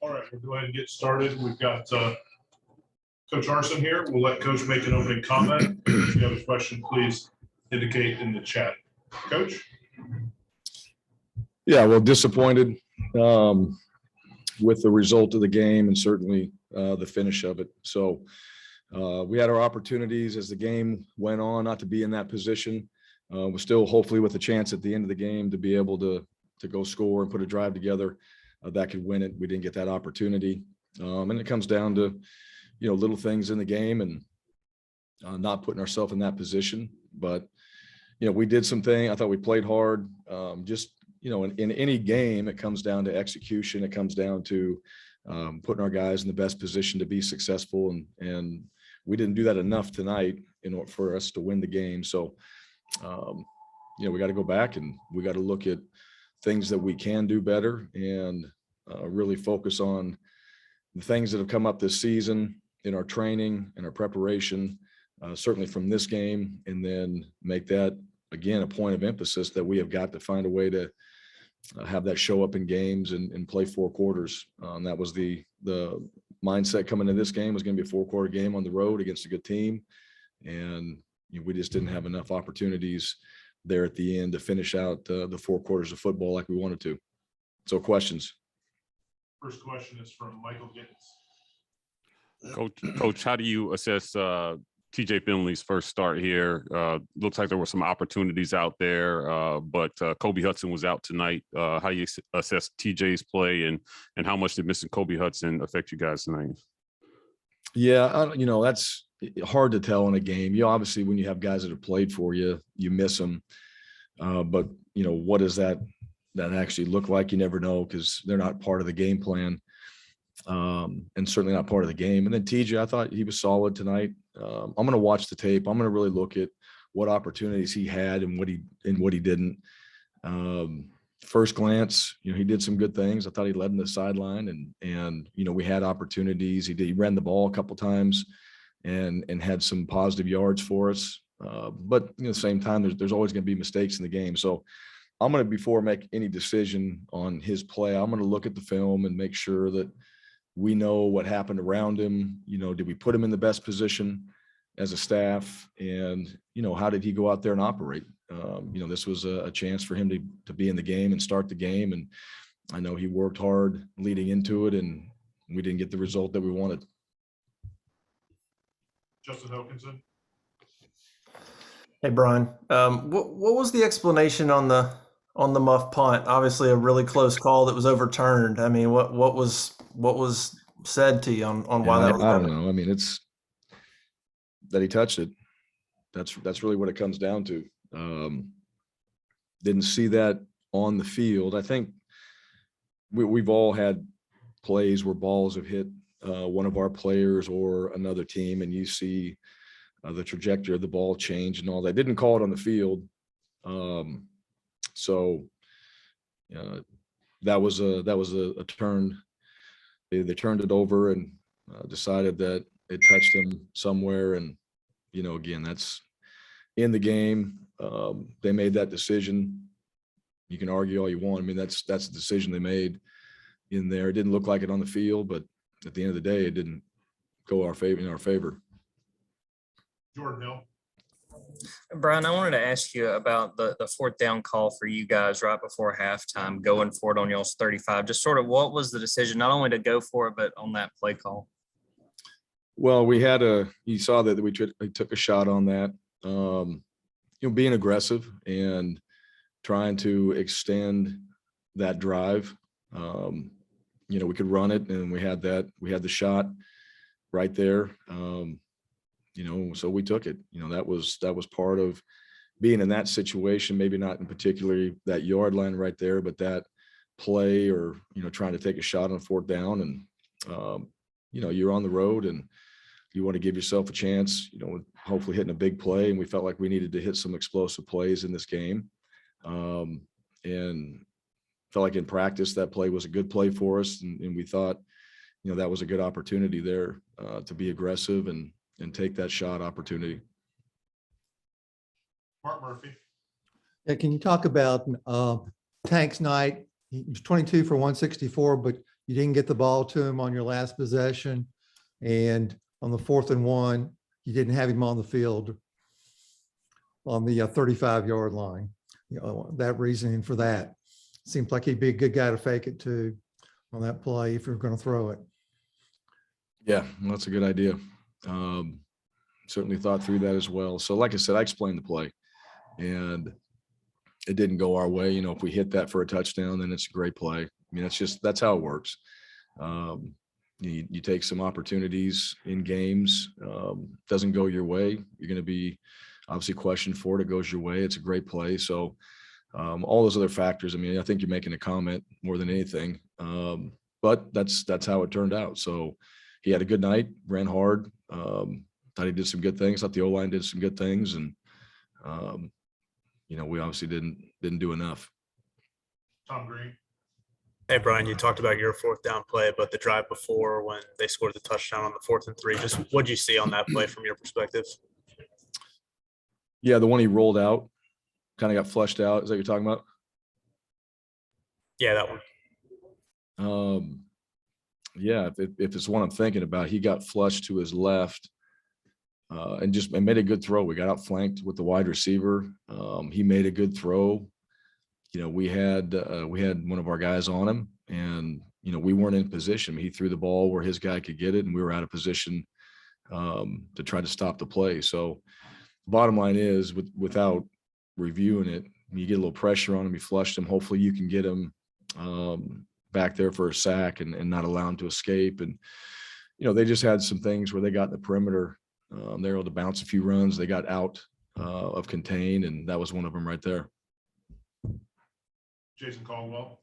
All right, we'll go ahead and get started. We've got Coach Harsin here. We'll let Coach make an opening comment. If you have a question, please indicate in the chat. Coach? Yeah, well, disappointed with the result of the game and certainly the finish of it. So we had our opportunities as the game went on, not to be in that position. We're still hopefully with a chance at the end of the game to be able to go score and put a drive together that could win it. We didn't get that opportunity. And it comes down to, little things in the game and not putting ourselves in that position. But, we did something. I thought we played hard. In any game, it comes down to execution. It comes down to putting our guys in the best position to be successful. And we didn't do that enough tonight in order for us to win the game. So, we got to go back and we got to look at things that we can do better and really focus on the things that have come up this season in our training and our preparation, certainly from this game, and then make that, again, a point of emphasis that we have got to find a way to have that show up in games and play 4 quarters. That was the mindset coming into this game, was going to be a 4-quarter game on the road against a good team. And we just didn't have enough opportunities there at the end to finish out the 4 quarters of football like we wanted to. So questions. First question is from Michael Gittens. Coach, how do you assess TJ Finley's first start here? Looks like there were some opportunities out there, but Kobe Hudson was out tonight. How do you assess TJ's play and how much did missing Kobe Hudson affect you guys tonight? Yeah, that's hard to tell in a game. Obviously when you have guys that have played for you, you miss them. But what does that actually look like? You never know because they're not part of the game plan. And certainly not part of the game. And then TJ, I thought he was solid tonight. I'm going to watch the tape. I'm going to really look at what opportunities he had and what he didn't. First glance, he did some good things. I thought he led in the sideline and we had opportunities. He ran the ball a couple times and had some positive yards for us. But at the same time, there's always going to be mistakes in the game. So I'm going to, before I make any decision on his play, I'm going to look at the film and make sure that we know what happened around him. Did we put him in the best position as a staff? And, how did he go out there and operate? This was a chance for him to be in the game and start the game. And I know he worked hard leading into it, and we didn't get the result that we wanted. Justin Hokanson. Hey, Bryan. What was the explanation on the muff punt? Obviously a really close call that was overturned. I mean, what was said to you on why that was I don't know. I mean, it's that he touched it. That's really what it comes down to. Didn't see that on the field. I think we've all had plays where balls have hit one of our players or another team, and you see the trajectory of the ball change and all that. Didn't call it on the field. So that was a turn. They turned it over and decided that it touched him somewhere. And, again, that's in the game. They made that decision. You can argue all you want. I mean, that's the decision they made in there. It didn't look like it on the field, but at the end of the day, it didn't go in our favor. Jordan Hill. Bryan, I wanted to ask you about the 4th down call for you guys right before halftime, going for it on y'all's 35. Just sort of what was the decision, not only to go for it, but on that play call? Well, you saw that we took a shot on that, being aggressive and trying to extend that drive. We could run it, and we had the shot right there. So we took it. That was part of being in that situation, maybe not in particularly that yard line right there, but that play or, trying to take a shot on 4th down. And, you're on the road and you want to give yourself a chance, hopefully hitting a big play. And we felt like we needed to hit some explosive plays in this game. And felt like in practice, that play was a good play for us. And we thought, that was a good opportunity there to be aggressive and take that shot opportunity. Mark Murphy. Yeah, can you talk about Tank's night? He was 22 for 164, but You didn't get the ball to him on your last possession. And on the 4th and 1, you didn't have him on the field on the 35-yard line. That reasoning for that. Seems like he'd be a good guy to fake it to on that play if you're going to throw it. Yeah, well, that's a good idea. Certainly thought through that as well. So like I said, I explained the play and it didn't go our way. If we hit that for a touchdown, then it's a great play. I mean, that's how it works. You take some opportunities in games, doesn't go your way, you're going to be obviously questioned for it. It goes your way. It's a great play. So all those other factors, I mean, I think you're making a comment more than anything. But that's how it turned out. So he had a good night, ran hard. Thought he did some good things. Thought the O-line did some good things. And, we obviously didn't do enough. Tom Green. Hey, Bryan, you talked about your 4th down play, but the drive before when they scored the touchdown on the 4th and 3, just what did you see on that play from your perspective? Yeah, the one he rolled out, kind of got flushed out. Is that what you're talking about? Yeah, that one. Yeah, if it's one I'm thinking about, he got flushed to his left and made a good throw. We got outflanked with the wide receiver. He made a good throw. We had one of our guys on him, and we weren't in position. He threw the ball where his guy could get it, and we were out of position to try to stop the play. So, bottom line is, without reviewing it, you get a little pressure on him. You flushed him. Hopefully, you can get him back there for a sack and not allow him to escape. And they just had some things where they got in the perimeter. They were able to bounce a few runs. They got out of contain, and that was one of them right there. Jason Caldwell.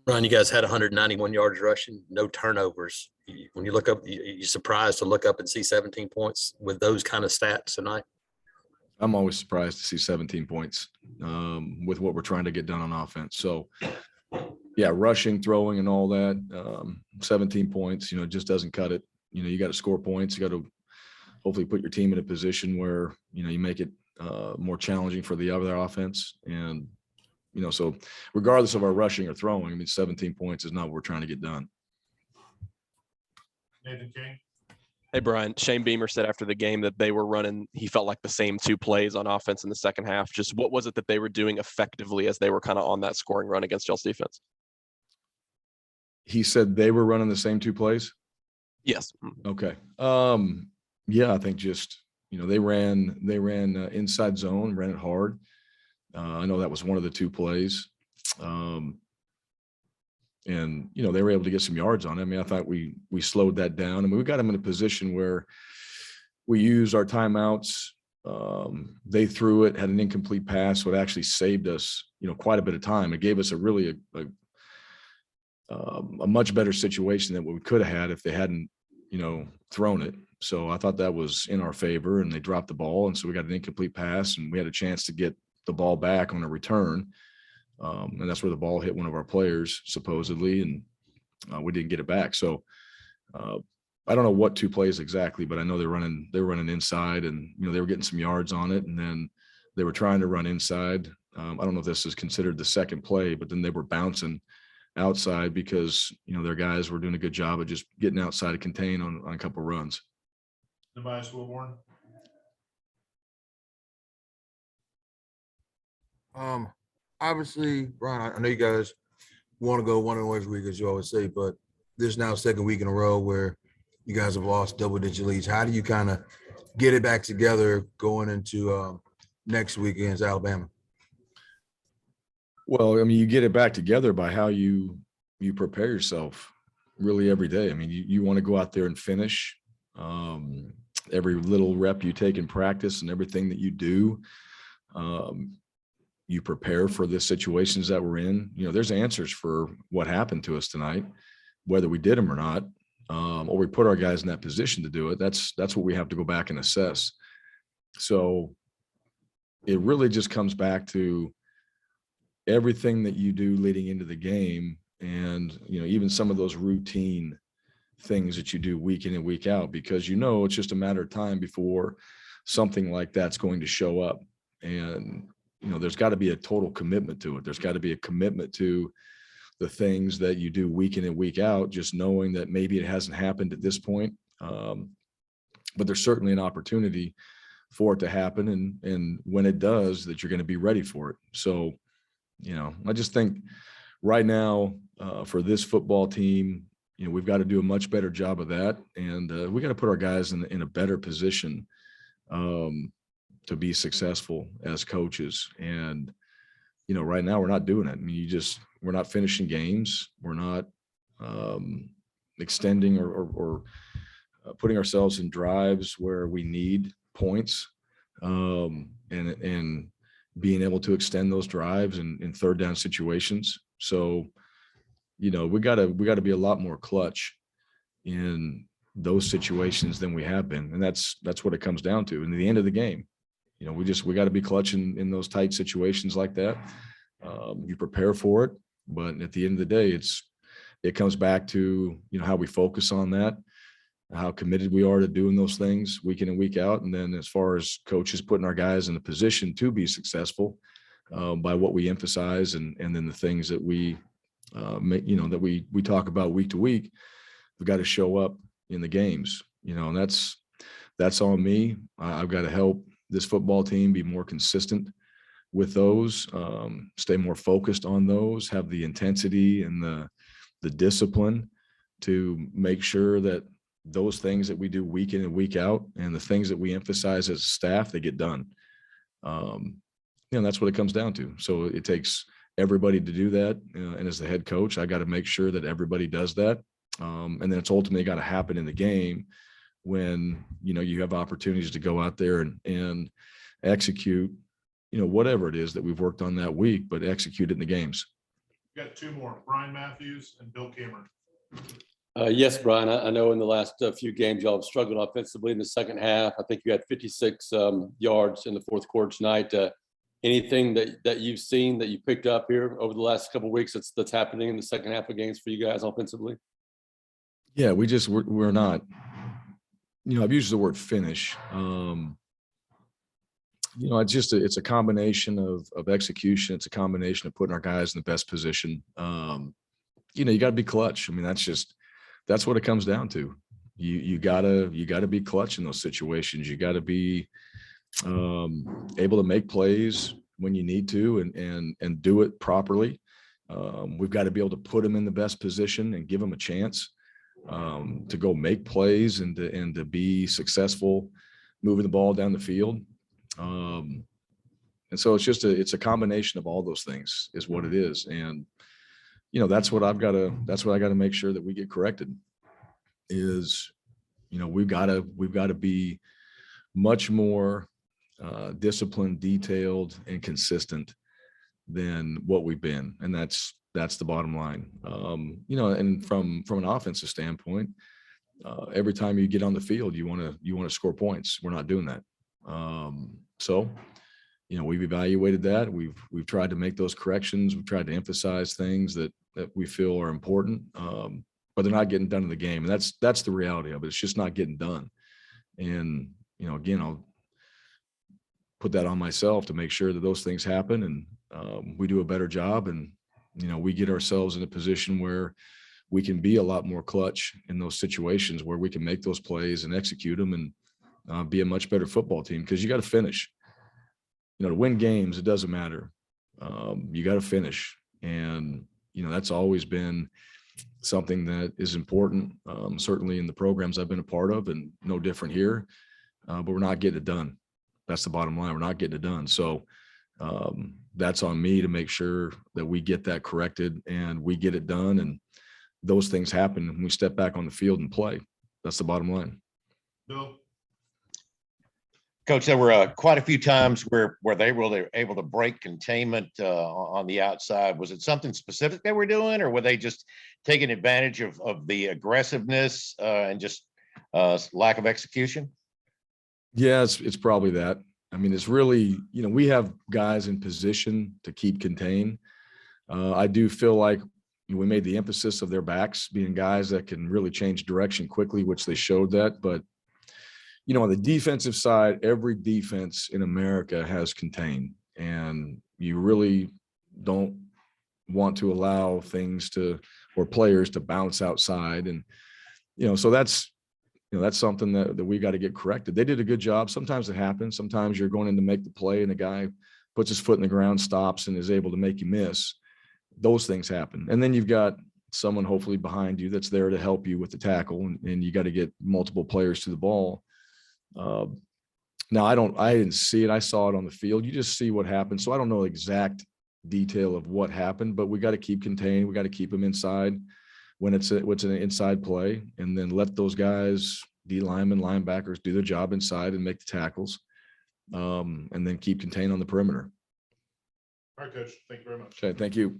Ron, you guys had 191 yards rushing, no turnovers. When you look up, you're surprised to look up and see 17 points with those kind of stats tonight? I'm always surprised to see 17 points with what we're trying to get done on offense. So, yeah, rushing, throwing, and all that, 17 points, just doesn't cut it. You got to score points. You got to hopefully put your team in a position where, you make it more challenging for the other offense. And, so regardless of our rushing or throwing, I mean, 17 points is not what we're trying to get done. Nathan King. Hey, Bryan, Shane Beamer said after the game that they were running, he felt like the same 2 plays on offense in the second half. Just what was it that they were doing effectively as they were kind of on that scoring run against y'all's defense? He said they were running the same 2 plays? Yes. Okay. Yeah, I think just, they ran inside zone, ran it hard. I know that was one of the 2 plays. And, they were able to get some yards on it. I mean, I thought we slowed that down. I mean, we got them in a position where we used our timeouts. They threw it, had an incomplete pass, so it actually saved us, quite a bit of time. It gave us a much better situation than what we could have had if they hadn't, thrown it. So I thought that was in our favor, and they dropped the ball. And so we got an incomplete pass, and we had a chance to get the ball back on a return. And that's where the ball hit one of our players supposedly, and we didn't get it back. So I don't know what 2 plays exactly, but I know they were running inside, and they were getting some yards on it, and then they were trying to run inside. I don't know if this is considered the second play, but then they were bouncing outside because their guys were doing a good job of just getting outside to contain on a couple of runs. Tobias Wilborn. Obviously, Bryan, I know you guys want to go one and every week, as you always say, but this is now 2nd week in a row where you guys have lost double-digit leads. How do you kind of get it back together going into next week against Alabama? Well, I mean, you get it back together by how you prepare yourself really every day. I mean, you want to go out there and finish. Every little rep you take in practice and everything that you do, you prepare for the situations that we're in. There's answers for what happened to us tonight, whether we did them or not, or we put our guys in that position to do it. That's what we have to go back and assess. So it really just comes back to everything that you do leading into the game, and even some of those routine things that you do week in and week out, because it's just a matter of time before something like that's going to show up. And there's got to be a total commitment to it. There's got to be a commitment to the things that you do week in and week out, just knowing that maybe it hasn't happened at this point. But there's certainly an opportunity for it to happen. And when it does, that you're going to be ready for it. So, I just think right now for this football team, we've got to do a much better job of that. And we got to put our guys in a better position to be successful as coaches. And, right now we're not doing it. I mean, we're not finishing games. We're not extending or putting ourselves in drives where we need points and being able to extend those drives in third down situations. So, we gotta be a lot more clutch in those situations than we have been. And that's what it comes down to. And at the end of the game, we got to be clutch in those tight situations like that. You prepare for it, but at the end of the day, it comes back to, how we focus on that, how committed we are to doing those things week in and week out. And then as far as coaches putting our guys in a position to be successful by what we emphasize and then the things that we that we talk about week to week, we've got to show up in the games, and that's on me. I've got to help this football team be more consistent with those, stay more focused on those, have the intensity and the discipline to make sure that those things that we do week in and week out and the things that we emphasize as a staff, they get done. That's what it comes down to. So it takes everybody to do that. And as the head coach, I got to make sure that everybody does that. And then it's ultimately got to happen in the game when, you have opportunities to go out there and execute, whatever it is that we've worked on that week, but execute it in the games. We got two more, Brian Matthews and Bill Cameron. Yes, Brian, I know in the last few games, y'all have struggled offensively in the second half. I think you had 56 yards in the fourth quarter tonight. Anything that you've seen that you picked up here over the last couple of weeks that's happening in the second half of games for you guys offensively? Yeah, we're not, I've used the word finish. It's a combination of execution. It's a combination of putting our guys in the best position. You got to be clutch. I mean, that's what it comes down to. You gotta be clutch in those situations. You got to be able to make plays when you need to and do it properly. We've got to be able to put them in the best position and give them a chance to go make plays and to be successful moving the ball down the field. And so it's a combination of all those things is what it is. And, that's what I got to make sure that we get corrected is, we've got to be much more disciplined, detailed, and consistent than what we've been. And that's the bottom line. And from an offensive standpoint, every time you get on the field, you want to score points. We're not doing that. So, we've evaluated that. We've tried to make those corrections. We've tried to emphasize things that we feel are important, but they're not getting done in the game. And that's the reality of it. It's just not getting done. And, again, I'll put that on myself to make sure that those things happen and we do a better job. And, we get ourselves in a position where we can be a lot more clutch in those situations where we can make those plays and execute them and be a much better football team. Because you got to finish. To win games, it doesn't matter. You got to finish. And, that's always been something that is important, certainly in the programs I've been a part of and no different here, but we're not getting it done. That's the bottom line. We're not getting it done. So that's on me to make sure that we get that corrected and we get it done. And those things happen when we step back on the field and play. That's the bottom line. Bill? Coach, there were quite a few times where they were able to break containment on the outside. Was it something specific they were doing, or were they just taking advantage of the aggressiveness and just lack of execution? Yeah, it's probably that. I mean, it's really, we have guys in position to keep contained. I do feel like we made the emphasis of their backs being guys that can really change direction quickly, which they showed that. But on the defensive side, every defense in America has contained, and you really don't want to allow things to, or players to bounce outside. And, so that's something that we got to get corrected. They did a good job. Sometimes it happens. Sometimes you're going in to make the play and the guy puts his foot in the ground, stops, and is able to make you miss. Those things happen. And then you've got someone hopefully behind you that's there to help you with the tackle, and you got to get multiple players to the ball. Now I didn't see it. I saw it on the field. You just see what happened. So I don't know the exact detail of what happened, but we got to keep contained. We got to keep them inside when it's an inside play, and then let those guys, D linemen, linebackers, do their job inside and make the tackles, and then keep contained on the perimeter. All right, Coach. Thank you very much. Okay, thank you.